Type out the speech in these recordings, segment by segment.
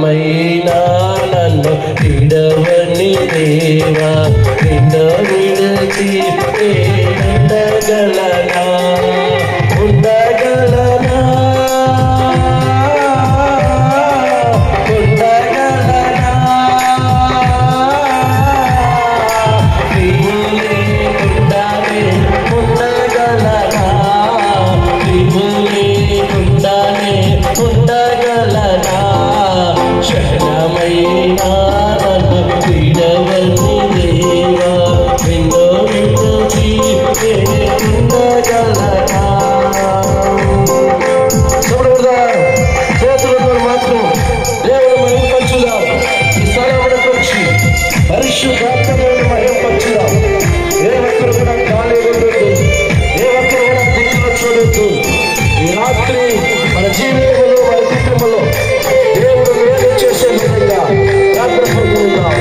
మైనా నన్ను విడవని దేవా, నిన్ను విడచి ఉండగలనా, ఉండగలనా, ఉండగలనా, నీవు లేకుండానే ఉండగలనా, నీవు లేకుండానే ఉండగలనా, క్షణమైనా నన్ను విడవని దేవా, నిన్ను విడచి ఉండగలనా. చేతులతో మాత్రం దేవుడు మహిమపరచుదాం. ఈ స్థలంలోకి వచ్చి పరిశుద్ధాత్మను మహిమపరచుదాం. ఏ ఒక్కరు కూడా ఖాళీ ఉండొద్దు, ఏ ఒక్కరు కూడా దిక్కులు చూడొద్దు. ఈ రాత్రి మన జీవితంలో మన కుటుంబంలో దేవుడు మేలు చేసే విధంగా జాగ్రత్త పడుతున్నాం.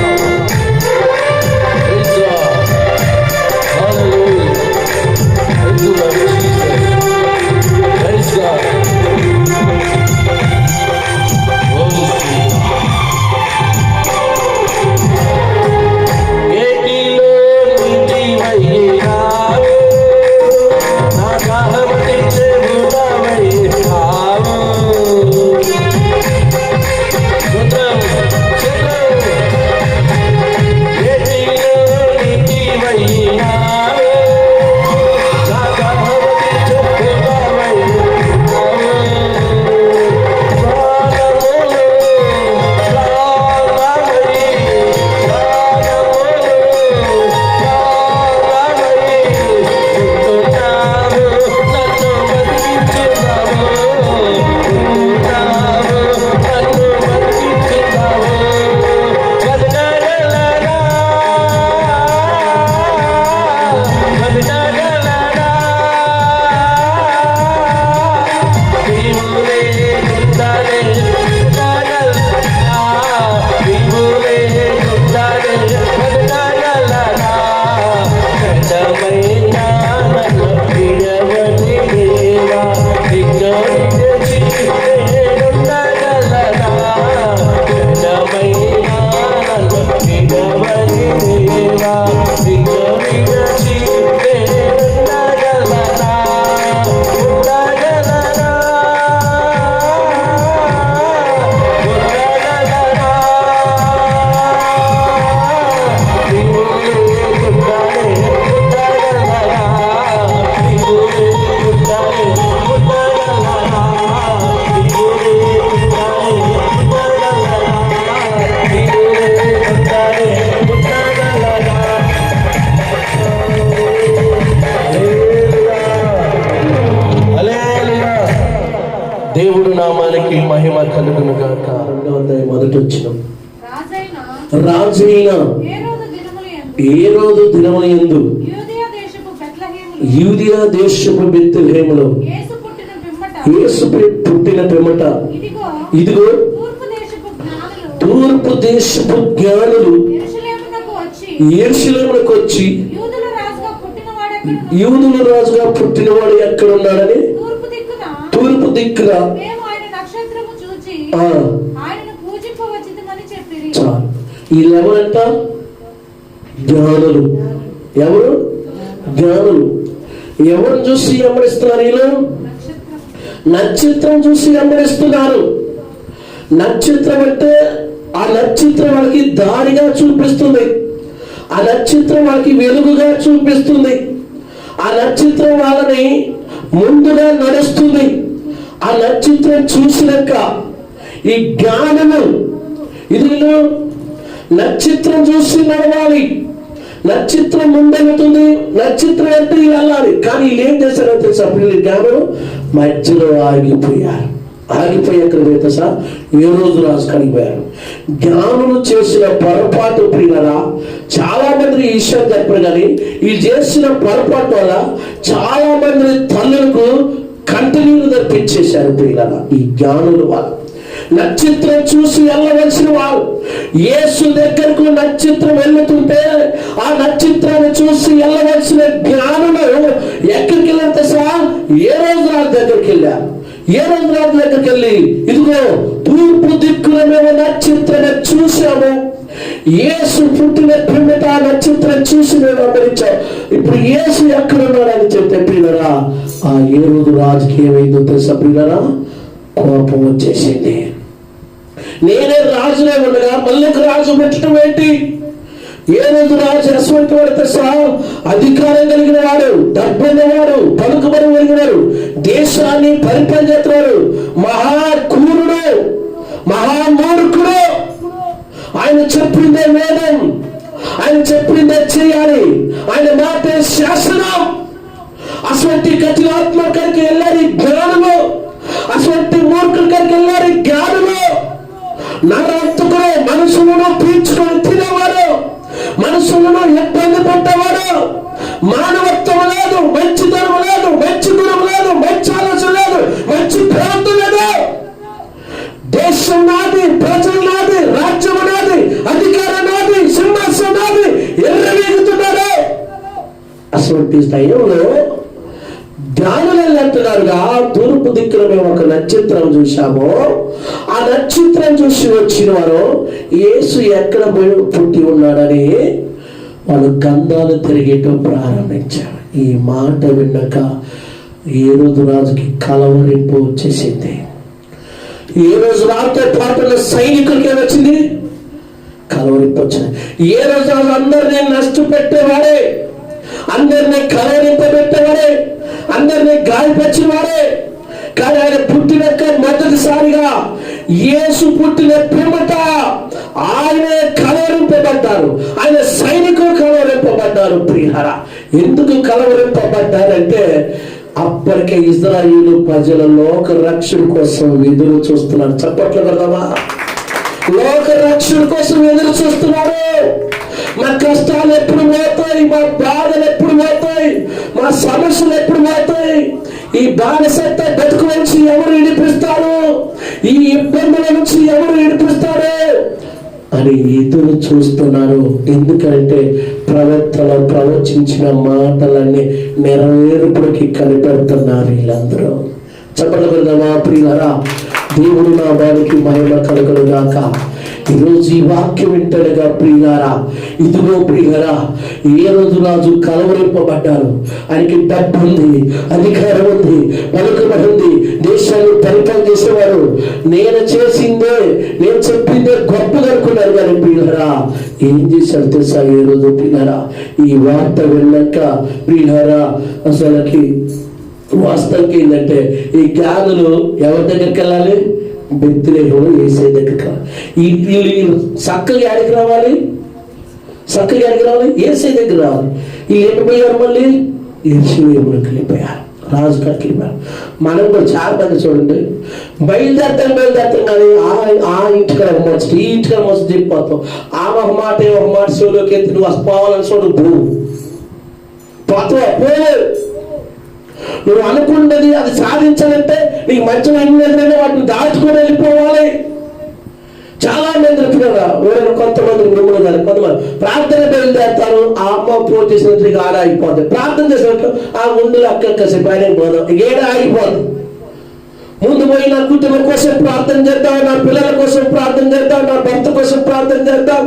దేవుడు నామానికి మహిమ కలుగును గాక. మొదటి వచ్చిన రాజైన హేరోదు దినములందు యూదయ దేశపు బెత్లెహేములో యేసు పుట్టిన పిమ్మట ఇదిగో తూర్పు దేశపు జ్ఞానులు యెరూషలేమునకు వచ్చి యూదుల రాజుగా పుట్టినవాడు ఎక్కడ ఉన్నాడని తూర్పు దిక్కున వీళ్ళెవరంట? జ్ఞానులు. ఎవరు? జ్ఞానులు. ఎవరు చూసి వెంబడిస్తున్నారు? వీళ్ళు నక్షత్రం చూసి వెంబడిస్తున్నారు. నక్షత్రం అంటే ఆ నక్షత్రం వాళ్ళకి దారిగా చూపిస్తుంది, ఆ నక్షత్రం వాళ్ళకి వెలుగుగా చూపిస్తుంది, ఆ నక్షత్రం వాళ్ళని ముందుగా నడుస్తుంది. ఆ నక్షత్రం చూసినాక ఈ జ్ఞానము ఇదిలో నక్షత్రం చూసి నడవాలి. నక్షత్రం ముందెళ్తుంది, నక్షత్రం అంటే వెళ్ళాలి. కానీ వీళ్ళు ఏం చేశారో తెలుసా? పిల్లలు జ్ఞానం మధ్యలో ఆగిపోయారు. ఆగిపోయాక తెలుసా? ఏ రోజు రాజు కడిగిపోయారు. జ్ఞానులు చేసిన పొరపాటు ప్రియులరా, చాలా మంది ఈ విషయం చెప్పరు. కానీ వీళ్ళు చేసిన పొరపాటు వల్ల చాలా మంది తల్లులకు కంటిన్యూలు తెప్పించేశారు ప్రియులరా. ఈ జ్ఞానులు వాళ్ళు నక్షత్రం చూసి వెళ్ళవలసిన వారు. యేసు దగ్గరకు నక్షత్రం వెళ్తుంటే ఆ నక్షత్రాన్ని చూసి వెళ్ళవలసిన జ్ఞానులు ఎక్కడికి వెళ్ళారు తెలుసా? ఏ రోజు రాజు దగ్గరికి వెళ్ళారు. హేరోదు రాజు దగ్గరికి వెళ్ళి, ఇదిగో తూర్పు దిక్కున మేము నక్షత్రం చూసాము, యేసు పుట్టిన పిమ్మట ఆ నక్షత్రం చూసి మేము అందరించాం, ఇప్పుడు యేసు ఎక్కడున్నాడని చెప్తే ప్రియులరా, ఆ హేరోదు రాజుకి ఏమైందో తెలుసా ప్రియులరా? కోపం వచ్చేసింది. నేనే రాజునే ఉండగా మళ్ళీ రాజు పెట్టడం ఏంటి? హేరోదు రాజు అటువంటి వాడు తెలుసా? అధికారం కలిగిన వాడు, డబ్బున్నవాడు, పలుకుబడి కలిగినాడు, దేశాన్ని పరిపాలన చేస్తున్నాడు, మహాకూరుడు, మహామూర్ఖుడు. ఆయన చెప్పిందే వేదం, ఆయన చెప్పిందే చేయాలి, ఆయన మాటే శాసనం. అటువంటి కఠినాత్మ కరికి వెళ్ళారు జ్ఞానము, అటువంటి మూర్ఖుల కరికి వెళ్ళారు జ్ఞానము. నరహంతకుడు, మనుషులను పీల్చుకొని తినేవాడు, మనుషులను ఇబ్బంది పెట్టేవాడు. మానవత్వం లేదు, మంచితనం లేదు, మంచి గుణం లేదు, మంచి ఆలోచన లేదు, మంచి ప్రవర్తన లేదు. దేశం నాది, ప్రజలు నాది, రాజ్యం నాది, అధికారం నాది, సింహాసనం నాది ఎర్రవేగుతున్నాడు. అటువంటి స్థాయిలో జ్ఞానులు అంటున్నారుగా, తూర్పు దిక్కున మేము ఒక నక్షత్రం చూశాము, ఆ నక్షత్రం చూసి వచ్చిన వారు యేసు ఎక్కడ పుట్టి ఉన్నాడని వాళ్ళు గంధాలు తిరిగేయటం ప్రారంభించారు. ఈ మాట విన్నాక హేరోదు రాజుకి కలవరింపు వచ్చేసింది. హేరోదు రాజుతో పాటున్న సైనికులకి ఏమొచ్చింది? కలవరింపు వచ్చింది. హేరోదు రాజు అందరినీ నష్టపెట్టేవాడే, అందరినీ కలవరింపబెట్టేవాడే, అందరినీ గాయపరిచేవాడే. కానీ ఆయన పుట్టినాక మొదటిసారిగా యేసు పుట్టిన పిమ్మట ఆయనే కలవరింపబడ్డారు, ఆయన సైనికులు కలవరింపబడ్డారు. ప్రియులారా, ఎందుకు కలవరింపబడ్డారంటే అప్పటికే ఇజ్రాయేలు ప్రజల లోక రక్షణ కోసం ఎదురు చూస్తున్నారు. చప్పట్లు కదవా? లోక రక్షణ కోసం ఎదురు చూస్తున్నారు. మా కష్టాలు ఎప్పుడు పోతాయి, మా బాధలు ఎప్పుడు పోతాయి, మా సమస్యలు ఎప్పుడు పోతాయి, ఈ బానిసత్వ బతుకు నుంచి ఎవరు విడిపిస్తారు, ఈ ఇబ్బందుల నుంచి ఎవరు విడిపిస్తారు అని ఎదురు చూస్తున్నారు. ఎందుకంటే ప్రవక్తలు ప్రవచించిన మాటలన్నీ నెరవేర్పుడికి కనిపెడుతున్నారు వీళ్ళందరూ. చెప్పండి కదా ప్రియులారా, దేవుడు నా వారికి మహిమ కలుగును గాక. ఈరోజు ఈ వాక్యం వింటాడుగా ప్రియులారా, ఇదిగో ప్రియులారా, హేరోదు రాజు కలవరింపబడ్డారు. ఆయనకి డబ్బు ఉంది, అధికారం ఉంది, పలుకుబడి ఉంది, దేశాన్ని పరిపాలన చేసేవారు. నేను చేసిందే, నేను చెప్పిందే గొప్పగా అనుకున్నారు. కానీ ప్రియులారా, ఏం చేశారు తెలుసా హేరోదు? ప్రియులారా, ఈ వార్త విన్నాక ప్రియులారా, అసలుకి వాస్తవం ఏంటంటే ఈ జ్ఞానులు ఎవరి దగ్గరికి వెళ్ళాలి? బెత్లెహేములో యేసయ్య దగ్గరికి. ఈ చక్కగా ఎక్కడికి రావాలి? చక్కగా ఎక్కడికి రావాలి? యేసయ్య దగ్గర రావాలి. వీళ్ళు వెళ్ళిపోయారు, మళ్ళీ యెరూషలేములోకి వెళ్ళిపోయారు, రాజు కాడికి వెళ్ళిపోయారు. మనం కూడా చాలా మంది చూడండి, బయలుదేరతాం కానీ ఆ ఇంటికాడ ఒక మాట, ఈ ఇంటికాడ మోసం చెప్పిపోతాం. ఆమె ఒక మాట ఒక మాట చెవులోకి ఎత్తి నువ్వు పోవాలని చూడు, పోతావా? నువ్వు అనుకున్నది అది సాధించాలంటే నీకు మంచిగా అన్ని వాటిని దాచుకొని వెళ్ళిపోవాలి. చాలా మంది కదా, కొంతమంది మిమ్మల్ని కానీ కొంతమంది ప్రార్థన బయలుదేరుతారు, ఆ అమ్మ ఫోన్ చేసినట్టు ఆడ ఆగిపోతుంది. ప్రార్థన చేసినట్టు ఆ ముందు అక్కసేపు ఆయన పోదాం, ఏడ ఆగిపోదు. ముందు పోయి నా కుటుంబం కోసం ప్రార్థన చేద్దాం, నా పిల్లల కోసం ప్రార్థన చేద్దాం, నా భర్త కోసం ప్రార్థన చేద్దాం.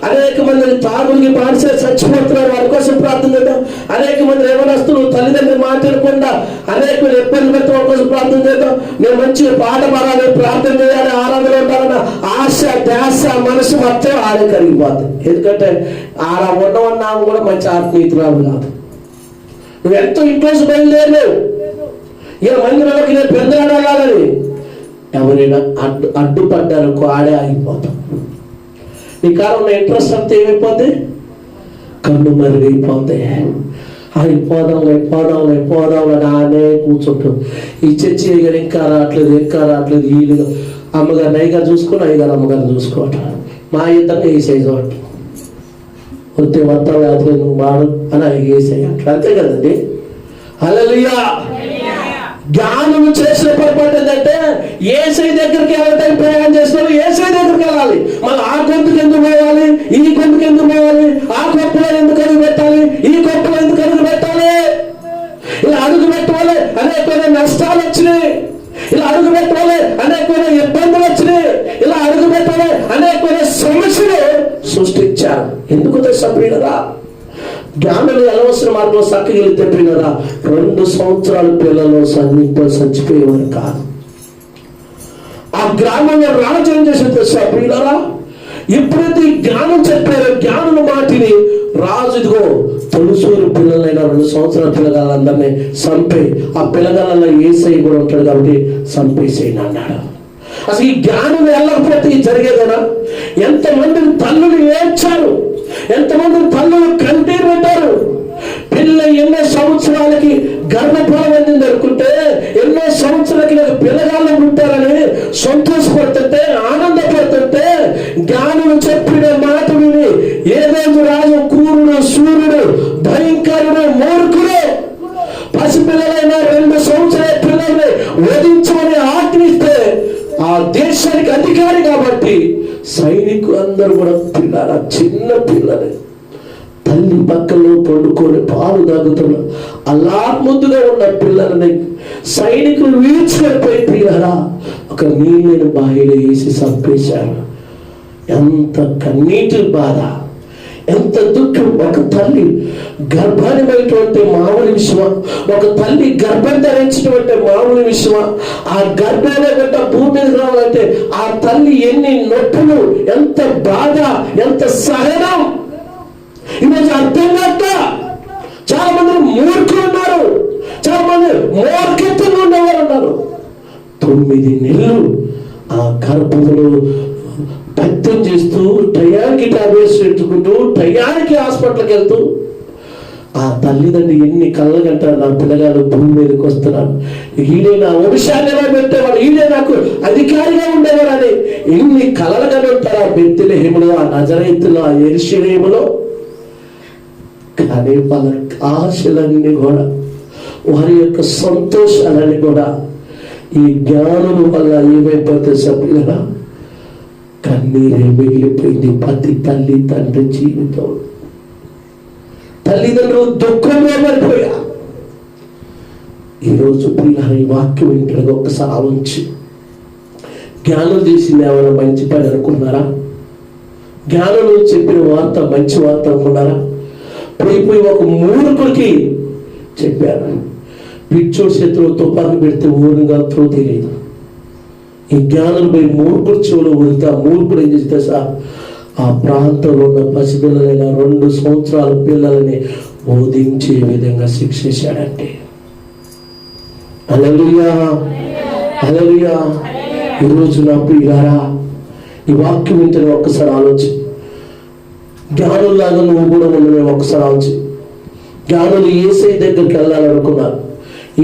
అనేక మంది తాగుడికి బానిస చచ్చిపోతున్నారు, వారి కోసం ప్రార్థన చేద్దాం. అనేక మంది యవనస్తులు తల్లిదండ్రులు మాట్లాడకుండా అనేక ఇబ్బంది పెడితే వారి కోసం ప్రార్థన చేద్దాం. నేను మంచిగా పాట పాడాలి, ప్రార్థన చేయాలి, ఆరాధన ఉండాలన్న ఆశ ధ్యాస మనసు మొత్తం ఆడ కరిగిపోతుంది. ఎందుకంటే ఆడ ఉండవన్నా కూడా మంచి ఆత్మీయురాలు కాదు. నువ్వు ఎంతో ఇంట్రెస్ట్ బయలుదేరలేవు, ఇలా మందిరాలకి నేను పెద్దలాడ వెళ్ళాలని ఎవరైనా అడ్డుపడ్డారనుకో ఆడే ఆగిపోతాం. నీ కాలంలో ఇంట్రెస్ట్ అంతా ఏమైపోద్ది? కన్ను మరుగైపోద్ది. అయిపోదాంలే నానే కూర్చుంటాం. ఈ చర్చి గారు ఇంకా రావట్లేదు వీళ్ళు అమ్మగారిని అయ్యగారు చూసుకుని అయ్యగారు అమ్మగారిని చూసుకోవటం, మా ఇద్దరిని వేసేది వస్తే మొత్తం రాత్రి నువ్వు వాడు అని వేసేయ అట్లా, అంతే కదండి. హల్లెలూయా. జ్ఞానం చేసిన పొరపాటు ఏంటంటే యేసయ్య దగ్గరికి ఎవరికైనా ప్రయాణం చేస్తున్నారు, యేసయ్య దగ్గరికి వెళ్ళాలి. మళ్ళీ ఆ గొంతుకు ఎందుకు పోవాలి, ఈ గొంతుకు ఎందుకు పోవాలి, ఆ గొప్పలో ఎందుకు అడుగు పెట్టాలి, ఈ గొప్పలో ఎందుకు అడుగు పెట్టాలి, ఇలా అడుగు పెట్టాలి. అనేక నష్టాలు వచ్చినాయి, ఇలా అనేకమైన సమస్యలు సృష్టించారు. ఎందుకు తెలుసా? జ్ఞానులు ఎలవలసిన మార్గంలో చక్కగలిగి తెప్పినారా 2 సంవత్సరాల పిల్లలు చచ్చిపోయేవారు కాదు. ఆ గ్రామంలో రాజు ఏం చేసి తెలుసా ప్రియులారా? ఎప్పుడైతే ఈ జ్ఞానం చెప్పారో జ్ఞానుల మాటిని రాజు ఇదిగో తొలిసూరు పిల్లలైన 2 సంవత్సరాల పిల్లగాళ్ళందరినీ చంపే, ఆ పిల్లగాళ్ళలో ఏసై కూడా ఉంటాడు కాబట్టి చంపేసేయని అన్నాడు. అసలు ఈ జ్ఞానం వెళ్ళకపోతే జరిగేదనా? ఎంతమంది తల్లులు ఏడ్చారు, ఎంతమంది తల్లులు కన్నీరు పెట్టారు. పిల్ల ఎన్నో సంవత్సరాలకి గర్భఫలం అందింది అనుకుంటే ఎన్నో సంవత్సరాలకి నాకు పిల్లగాళ్ళు ఉంటారని సంతోషపడుతుంటే ఆనందపడుతుంటే జ్ఞానులు చెప్పిన మాట విని ఏదేందు రాజు క్రూరుడు, సూర్యుడు, భయంకరుడు, మూర్ఖుడు పసిపిల్లలైన 2 సంవత్సరాల పిల్లల్ని వధించమని ఆజ్ఞిస్తే ఆ దేశానికి అధికారి కాబట్టి సైనికులందరూ కూడా పిల్లల చిన్న పిల్లలే తల్లి పక్కలో పండుకొని పాలు తాగుతున్న అలా ముందుగా ఉన్న పిల్లలని సైనికులు వీడ్చుకొని పిల్లరా ఒక నీళ్ళని బాయిలో వేసి చంపేశారు. ఎంత కన్నీటి బాధ, ఎంత దుఃఖం. ఒక తల్లి గర్భానిమైనటువంటి మామూలు విషయమా? ఒక తల్లి గర్భం ధరించినటువంటి మామూలు విషయమా? ఆ గర్భాన్ని గట్ట భూమి మీద రావాలంటే ఆ తల్లి ఎన్ని నొప్పులు, ఎంత బాధ, ఎంత సహనం ఈరోజు అర్థం కాక చాలా మంది మూర్ఖులు ఉన్నారు, చాలా మంది మూర్ఖత్వంగా ఉండేవారు ఉన్నారు. 9 నెలలు ఆ గర్భంలో పెద్దం చేస్తూ టయానికి టాబ్లెట్స్ పెట్టుకుంటూ టయానికి హాస్పిటల్కి వెళ్తూ ఆ తల్లిదండ్రి ఎన్ని కళ్ళ గంటారు, నా పిల్లగాడు భూమి మీదకి వస్తున్నాడు, ఈడే నా వంశాన్ని ఎలా పెట్టేవాడు, ఈడే నాకు అధికారిగా ఉండేవాడు అని ఎన్ని కలలుగా ఉంటారు ఆ బెత్లెహేములో, ఆ నజరేతులో, ఆ యెరూషలేములో. కానీ వాళ్ళ ఆశలన్నీ కూడా, వారి యొక్క సంతోషాలని కూడా ఈ జ్ఞానం వల్ల ఏమైపోతే సభ్యుల కన్నీరే మిగిలిపోయింది ప్రతి తల్లి తండ్రి జీవితం. తల్లిదండ్రులు దుఃఖంలో పడిపోయా. ఈరోజు పిల్లలు ఈ వాక్యం వింటారు. ఒక్కసారి ఆలోచించి, జ్ఞానం చేసింది ఏమైనా మంచి పని అనుకున్నారా? జ్ఞానం చెప్పిన వార్త మంచి వార్త అనుకున్నారా? పోయి ఒక మూర్ఖుడికి చెప్పారు. పిచ్చోడి చేతిలో తుపాకి పెడితే ఊరుగా త్రో తెలియదు. ఈ జ్ఞానం పోయి మూర్ఖుడు చెవులో వదిలితే మూర్ఖుడు ఏం చేస్తే సార్ ఆ ప్రాంతంలో ఉన్న పసిపిల్లలైన 2 సంవత్సరాల పిల్లలని బోధించే విధంగా శిక్షించాడంటే. హల్లెలూయా, హల్లెలూయా. ఈరోజు నా ప్రియులారా ఈ వాక్యం వింటే ఒక్కసారి ఆలోచి. జ్ఞానుల్లాగా నువ్వు కూడా ఉండమే ఒక్కసారి ఆలోచి. జ్ఞానులు యేసయ్య దగ్గరికి వెళ్ళాలనుకున్నారు,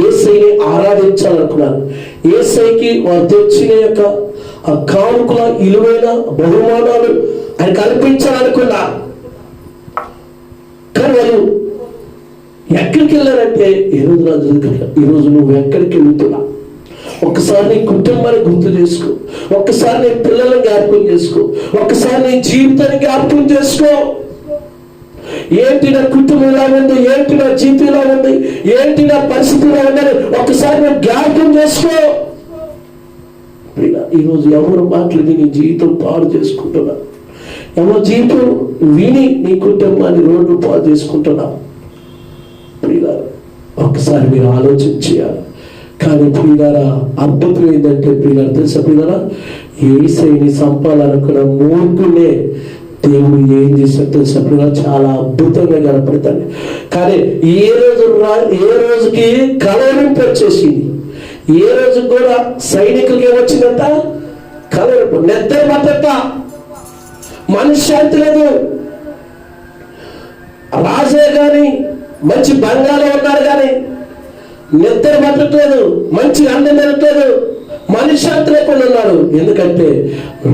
యేసయ్యని ఆరాధించాలనుకున్నారు, యేసయ్యకి వారు తెచ్చిన యొక్క ఆ కానుకల విలువైన బహుమానాలు ఆయన కల్పించాలనుకున్నారు. కానీ వాళ్ళు ఎక్కడికి వెళ్ళారంటే ఈరోజు రాజు దగ్గర. ఈరోజు నువ్వు ఎక్కడికి వెళ్తున్నా? ఒక్కసారి నీ కుటుంబాన్ని గుర్తు చేసుకో, ఒక్కసారి నీ పిల్లలను జ్ఞాపకం చేసుకో, ఒక్కసారి నీ జీవితాన్ని జ్ఞాపకం చేసుకో. ఏంటి నా కుటుంబం ఇలా ఉంది, ఏంటి నా జీవితం ఇలా ఉంది, ఏంటి నా పరిస్థితి ఇలా ఉందని ఒక్కసారి నేను జ్ఞాపకం చేసుకో. ఈరోజు ఎవరు మాట్లాడి నీ జీవితం పాడు చేసుకుంటున్నా, ఎవరు జీవితం విని నీ కుటుంబాన్ని రోడ్డు పాడు చేసుకుంటున్నా. ఒక్కసారి మీరు ఆలోచించాలి. కానీ ప్రియులారా అద్భుతం ఏంటంటే ప్రియులారా తెలుసా ప్రియులారా, యేసయ్యని చంపాలనుకున్న మూర్ఖునే దేవుడు ఏం చేశాడు తెలుసా ప్రియులారా? చాలా అద్భుతంగా కనపడతాడు. కానీ ఏ రోజుకి కలవరింపు వచ్చేసింది. ఏ రోజు కూడా సైనికులకి ఏమొచ్చిందంట? కలవరింపు. నిద్ర పట్టట, మనశ్శాంతి లేదు. రాజే గాని మంచి బంగాళలో ఉన్నారు కానీ నిద్ర పట్టట్లేదు, మంచి అన్నం తినట్లేదు, మనశ్శాంతి లేకుండా ఉన్నారు. ఎందుకంటే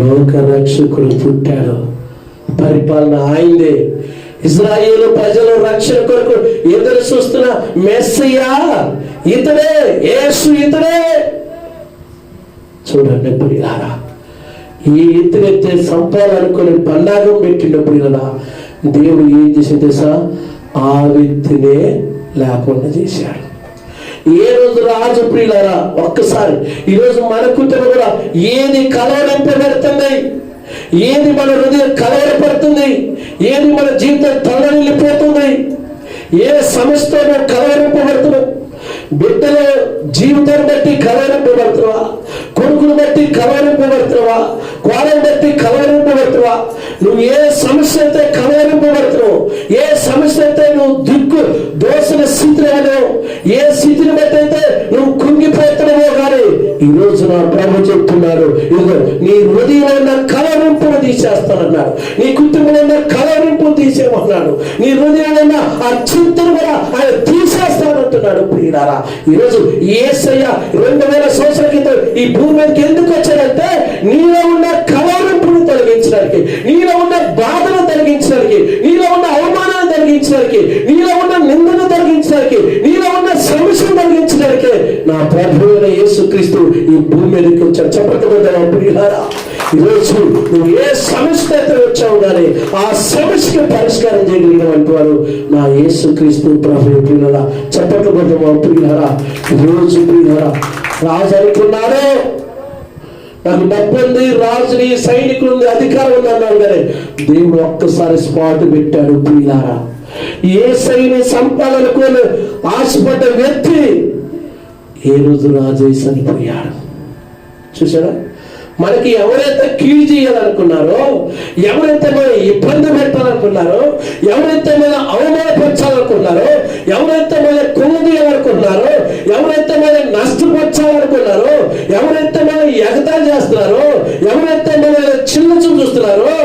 లోక రక్షకుడు పుట్టాడు, పరిపాలన ఆయనదే. ఇజ్రాయేలు ప్రజలు రక్షణ కొరకు ఎదురు చూస్తున్న మెస్సియా ఇతడే, యేసు ఇతడే. చూడండి ప్రియులారా, ఈ ఎత్తునెత్తే సంపాలనుకుని పండాగం పెట్టినప్పుడు కదా దేవుడు ఏం చేసే తెలుసా? ఆ వ్యక్తినే లేకుండా చేశాడు. ఏ రోజు రాజు ప్రియులారా ఒక్కసారి ఈరోజు మన కుటుంబం కూడా ఏది కలవరింపబడుతుంది, ఏది మన హృదయం కలవరపడుతుంది, ఏది మన జీవితం తల్లడిల్లిపోతుంది, ఏ సమస్యతో కలవరింపబడుతున్నావు? బిడ్డల జీవితాన్ని బట్టి కలవరింపబడుతున్నావా? కొడుకును బట్టి కలవరింపబడుతున్నావా? కోడలు బట్టి కలవరింపబడుతున్నావా? నువ్వు ఏ సమస్య అయితే కలవరింపబడుతున్నావు, ఏ సమస్య అయితే నువ్వు దిక్కు దోషణ స్థితిలో, ఏ స్థితిని బట్టి అయితే నువ్వు కుంగిపోతున్నావో కానీ ఈరోజు నా ప్రభు చెప్తున్నారు, ఇదిగో నీ హృదయంలో కలవరింపును తీసేస్తానన్నాడు, నీ కుటుంబంలో కలవరింపును తీసేయమన్నాడు, నీ హృదయంలో ఆ చింతను కూడా ఆయన తీసేస్తానంటున్నాడు. ప్రియులారా, ఈరోజు యేసయ్య 2000 సంవత్సరాల క్రితం ఈ భూమి మీదకి ఎందుకు వచ్చాడంటే నీలో ఉన్న కలవరింపును తొలగించడానికి, నీలో ఉన్న బాధను తొలగించడానికి, నీలో ఉన్న అవమానాన్ని తొలగించడానికి, నీలో ఉన్న నిందను తొలగించడానికి, నీలో ఉన్న సమస్యను తొలగించడానికి నా ప్రభువైన యేసుక్రీస్తు ఈ భూమి మీదకి వచ్చాడు. చెప్పకపోతే ప్రియులారా, ఈరోజు నువ్వు ఏ సమస్య అయితే వచ్చావు కానీ ఆ సమస్యకి పరిష్కారం చేయగలిగినటువంటి వారు నా యేసుక్రీస్తు ప్రభు. ప్రియులారా, చెప్పకపోతే ప్రియులారా, ఈరోజు ప్రియులారా, రాజు అనుకున్నాడు నాకు డబ్బు ఉంది, రాజుని సైనికులు ఉంది, అధికారం ఉంది అన్నాడు కానీ దేవుడు ఒక్కసారి స్పాట్ పెట్టాడు. ప్రియులారా, యేసయ్యని సంపాదనకు ఆశపడ్డ వ్యక్తి ఏ రోజు రాజు చనిపోయాడు. చూసారా, మనకి ఎవరైతే కీడు చేయాలనుకున్నారో, ఎవరైతే మనం ఇబ్బంది పెట్టాలనుకున్నారో, ఎవరైతే మనం అవమానపరచాలనుకున్నారో, ఎవరైతే మనం కుంగదీయాలనుకున్నారో, ఎవరైతే మనం నష్టపరచాలనుకున్నారో, ఎవరైతే మనం ఎగతాళి చేస్తున్నారో, ఎవరైతే మనం చిన్న చూస్తున్నారో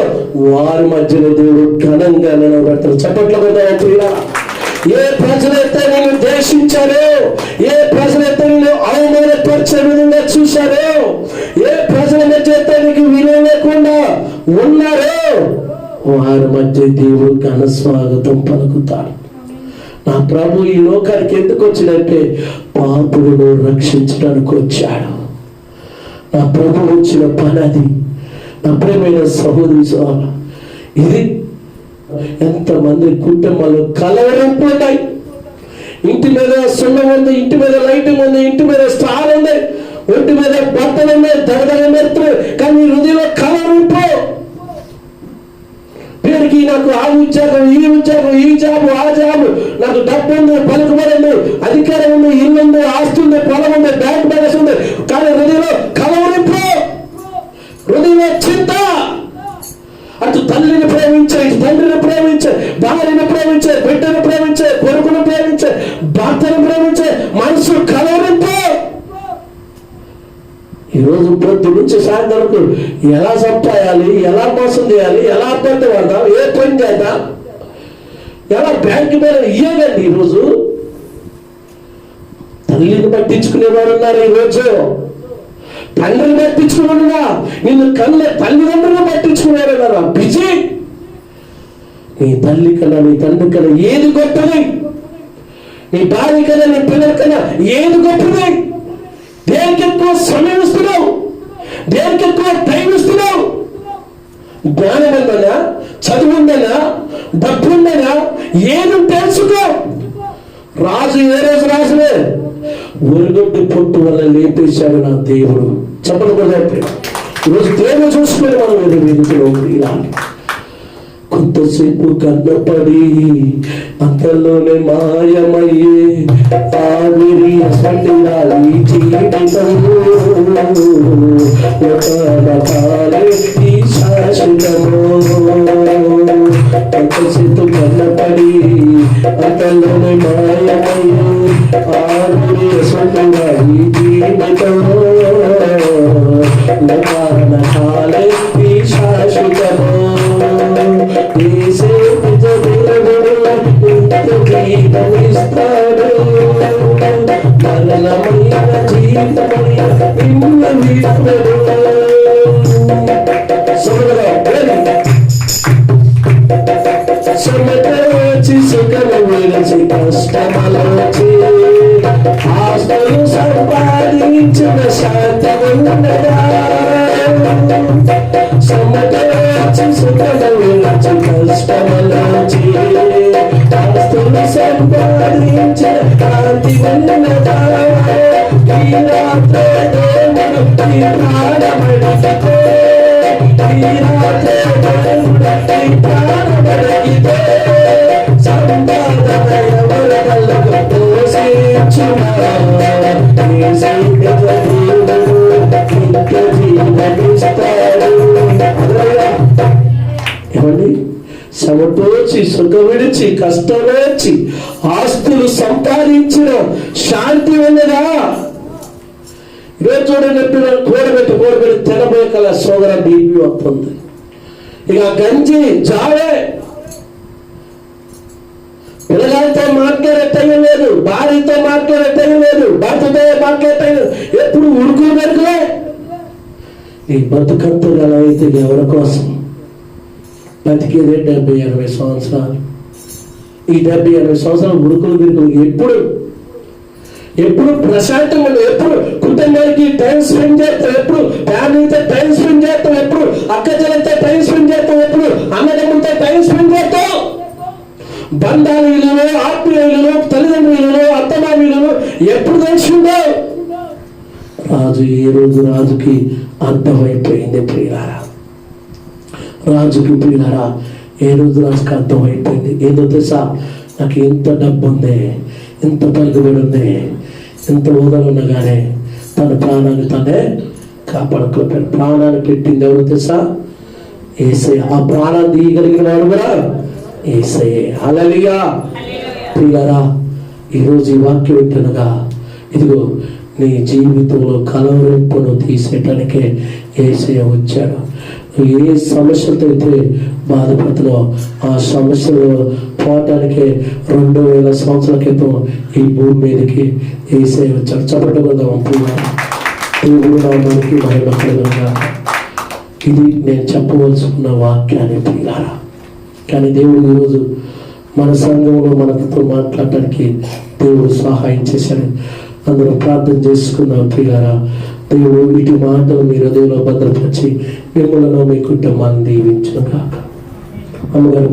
వారి మధ్యలో దేవుడు ఘనంగా నిలబెడతారు. చప్పట్ల మీద ఏ ప్రజలైతే నేను ద్వేషించారో, ఏ ప్రజలైతే నేను అవమానపరిచే విధంగా చూశారో, ఏ ప్రజల మధ్య అయితే నీకు విలువ లేకుండా ఉన్నారో వారి మధ్య దేవుడు ఘన స్వాగతం పలుకుతాడు. నా ప్రభు ఈ లోకానికి ఎందుకు వచ్చినంటే పాపులను రక్షించడానికి వచ్చాడు. నా ప్రభు వచ్చిన పని అది. నా ప్రియమైన సహోదరి సోదరులు, ఇది ఎంతమంది కుటుంబాలు కలవరింపు ఉన్నాయి. ఇంటి మీద సున్నం ఉంది, ఇంటి మీద లైటింగ్ ఉంది, ఇంటి మీద స్టార్ ఉంది, ఒంటి మీద బట్టలు ఉన్నాయి, దడదడ మెరుతున్నాయి, కానీ హృదయంలో కలవరింపు. పేరుకి నాకు ఆ ఉద్యోగం, ఈ ఉద్యోగం, ఈ జాబు, ఆ జాబు, నాకు డబ్బు ఉంది, పలుకుబడి ఉంది, అధికారం ఉంది, ఇల్లు ఉంది, ఆస్తి ఉంది, పొలం ఉంది, బ్యాంక్ బ్యాలెన్స్ ఉంది, కానీ హృదయంలో కలవరింపు, హృదయంలో చింత. అటు తల్లిని ప్రేమించే, ఇటు తండ్రిని ప్రేమించే, భార్యను ప్రేమించే, బిడ్డను ప్రేమించే, కొడుకును ప్రేమించే, భర్తను ప్రేమించే మనసు కలవరింపు. ఈరోజు పొద్దు నుంచి సాయంత్రం ఎలా సంపాయాలి, ఎలా మోసం చేయాలి, ఎలా అర్థం పడదాం, ఏ పని చేద్దాం, ఎలా బ్యాంకు మీద ఇయ్యగండి. ఈరోజు తల్లిని పట్టించుకునేవారు ఉన్నారు, ఈరోజు తండ్రిని పట్టించుకున్నా, నిన్ను తల్లిదండ్రులను పట్టించుకునేవారు బిజీ. నీ తల్లి కన్నా, నీ తండ్రి కన్నా ఏది గొప్పది? నీ భార్య కన్నా, నీ పిల్లల కన్నా ఏది గొప్పది? దేనికి ఎక్కువ సమయం ఇస్తున్నావు? దేనికి ఎక్కువ టైం ఇస్తున్నావు? జ్ఞానం ఉందనా, చదువు ఉందనా, డబ్బు ఉందనా, ఏది తెలుసుకో. రాజు ఏ రోజు రాజులే ఒరిగొడ్డు పొట్టు వల్ల లేపేశాడు నా దేవుడు. చెప్పలు కూడా ఈరోజు దేవుడు చూసుకొని మనం ఎదుగులో కొంతసేపు కన్నపడి అంతలోనే మాయమయ్యే ఆవిరి సండిరాలి జీవితం శాశ్వతము. కొంతసేపు కన్నపడి అంతలోనే మాయమయ్యే ఆవిరి సండిరాలి జీవితం కాలే శాశ్వతము. కష్టమలోచి ఆస్తులు సంపాదించిన శాంతముండగా సమటచి సుఖమలోచి కష్టమలోచి ఆస్తులు సంపాదించిన కాంతి ఉన్నదా. ఈ రాత్రి దేవుడు ఈ ప్రాణమడితే ఏమండి, సమతోచి సుఖం విడిచి కష్టం వచ్చి ఆస్తులు సంపాదించిన శాంతి ఉన్నదా? ఈరోజు చూడండి, కూడబెట్టి తినబోయే కల సోదర బీపీ వస్తుంది. ఇక గంజి జావే, పిల్లలతో మాట్లాడే టైం లేదు, భార్యతో మాట్లాడే టైం లేదు, భర్తతో మాట్లాడే టైం లేదు, ఎప్పుడు ఉడుకు మెరుగులే. ఈ బతుకంతా ఎలా అయితే ఎవరి కోసం బతికేదే 70-80 సంవత్సరాలు. ఈ 70-80 సంవత్సరాలు ఉడుకులు బిరుకులు ఎప్పుడు ప్రశాంతంగా, ఎప్పుడు కుటుంబానికి టైం స్పెండ్ చేస్తాం, ఎప్పుడు ఫ్యామిలీతో టైం స్పెండ్ చేస్తాం, ఎప్పుడు అక్కచెల్లెలతో టైం స్పెండ్ చేస్తాం, ఎప్పుడు అన్నదమ్ములతో టైం స్పెండ్ చేస్తాం. బంధాల విలువలు, ఆత్మీయ విలువలు, తల్లిదండ్రుల అత్తమామీలను ఎప్పుడు తెలుసుకుందో? ఈ రోజు రాజుకి అర్థమైపోయింది ప్రియులారా. రాజుకి ప్రియులారా, ఏ రోజు రాజుకి అర్థమైపోయింది. ఏదో తెలుసా, నాకు ఎంత డబ్బు ఉంది, ఎంత పలుకుబడి ఉంది, ఎంత హోదాలు ఉన్నా కానీ తన ప్రాణాన్ని తనే కాపాడుకోలేడు. ప్రాణాన్ని పెట్టింది ఎవరు తెలుసా? యేసయ్య. ఆ ప్రాణాన్ని తీయగలిగిన వాడు కూడా యేసయ్యే. హల్లెలూయా. ప్రియులారా, ఈరోజు ఈ వాక్యం వింటున్నగా, ఇదిగో నీ జీవితంలో కలవరింపును తీసేయటానికే యేసయ్య వచ్చాడు. ఏ సమస్యలతో అయితే బాధపడుతున్నావు, ఆ సమస్యలు పోవటానికి 2000 సంవత్సరాల క్రితం ఈ భూమి మీదకి యేసయ్య వచ్చాడు. చెప్పటం దేవుడు నామానికి మహిమ కలుగునుగా. ఇది నేను చెప్పవలసిన వాక్యాన్ని ప్రియులారా. కానీ దేవుడు ఈరోజు మన సంఘంలో మనతో మాట్లాడటానికి దేవుడు సహాయం చేశాడు. అందరూ ప్రార్థన చేసుకున్నాం ప్రియులారా. దేవుడు వీటి మాటలు మీ హృదయంలో భద్రపరిచి మిమ్మల్ని మీ కుటుంబాన్ని దీవించును గాక. అమ్మగారు